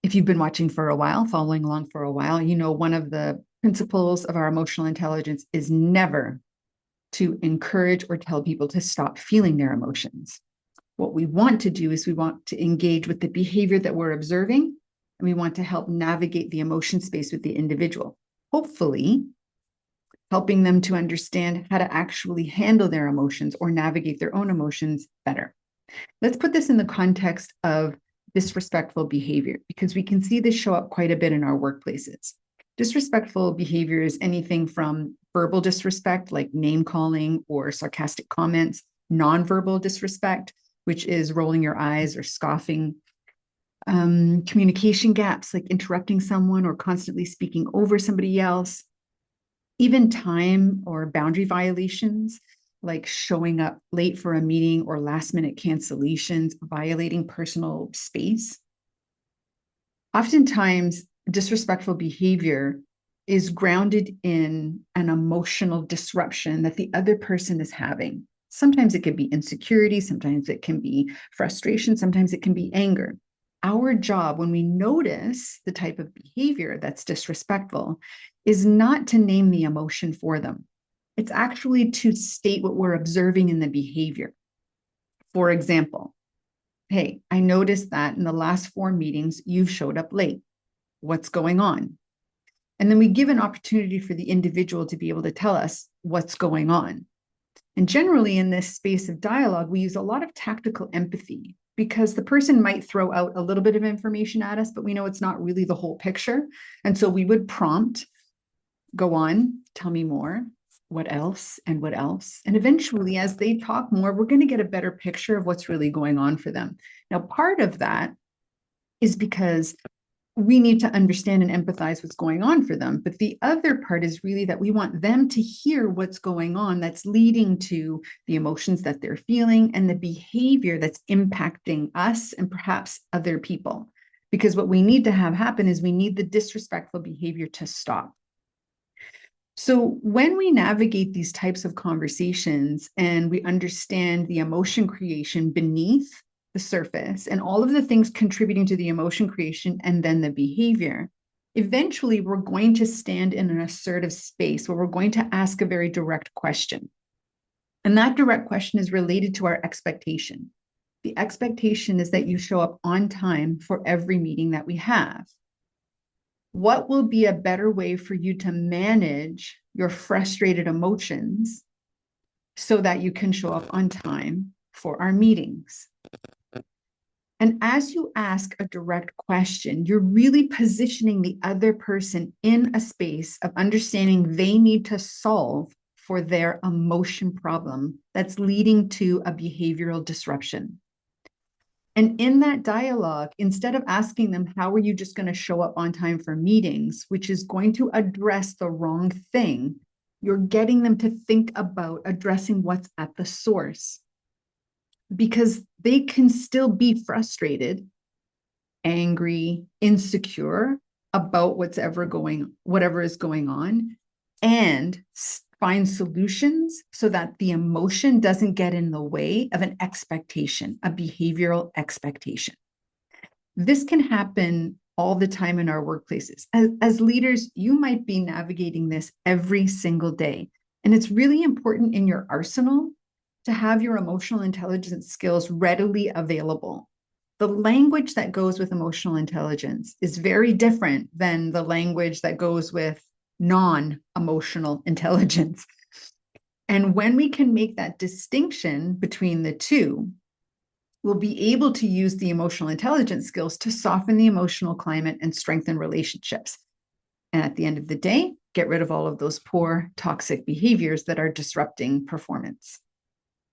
If you've been watching for a while, following along for a while, you know one of the principles of our emotional intelligence is never to encourage or tell people to stop feeling their emotions. What we want to do is we want to engage with the behavior that we're observing, and we want to help navigate the emotion space with the individual, hopefully helping them to understand how to actually handle their emotions or navigate their own emotions better. Let's put this in the context of disrespectful behavior, because we can see this show up quite a bit in our workplaces. Disrespectful behavior is anything from verbal disrespect, like name calling or sarcastic comments, nonverbal disrespect, which is rolling your eyes or scoffing, communication gaps, like interrupting someone or constantly speaking over somebody else, even time or boundary violations, like showing up late for a meeting or last minute cancellations, violating personal space. Oftentimes, disrespectful behavior is grounded in an emotional disruption that the other person is having. Sometimes it can be insecurity, sometimes it can be frustration, sometimes it can be anger. Our job when we notice the type of behavior that's disrespectful is not to name the emotion for them. It's actually to state what we're observing in the behavior. For example, hey, I noticed that in the last 4 meetings, you've showed up late. What's going on? And then we give an opportunity for the individual to be able to tell us what's going on. And generally, in this space of dialogue, we use a lot of tactical empathy because the person might throw out a little bit of information at us, but we know it's not really the whole picture. And so we would prompt, go on, tell me more. What else and what else? And eventually, as they talk more, we're going to get a better picture of what's really going on for them. Now, part of that is because we need to understand and empathize what's going on for them. But the other part is really that we want them to hear what's going on that's leading to the emotions that they're feeling and the behavior that's impacting us and perhaps other people. Because what we need to have happen is we need the disrespectful behavior to stop. So when we navigate these types of conversations and we understand the emotion creation beneath the surface and all of the things contributing to the emotion creation and then the behavior, eventually we're going to stand in an assertive space where we're going to ask a very direct question. And that direct question is related to our expectation. The expectation is that you show up on time for every meeting that we have. What will be a better way for you to manage your frustrated emotions so that you can show up on time for our meetings? And as you ask a direct question, you're really positioning the other person in a space of understanding they need to solve for their emotion problem that's leading to a behavioral disruption. And in that dialogue, instead of asking them, how are you just going to show up on time for meetings, which is going to address the wrong thing, you're getting them to think about addressing what's at the source. Because they can still be frustrated, angry, insecure about whatever is going on, and find solutions so that the emotion doesn't get in the way of an expectation, a behavioral expectation. This can happen all the time in our workplaces. As leaders, you might be navigating this every single day. And it's really important in your arsenal to have your emotional intelligence skills readily available. The language that goes with emotional intelligence is very different than the language that goes with non-emotional intelligence. And when we can make that distinction between the two, we'll be able to use the emotional intelligence skills to soften the emotional climate and strengthen relationships. And at the end of the day, get rid of all of those poor, toxic behaviors that are disrupting performance.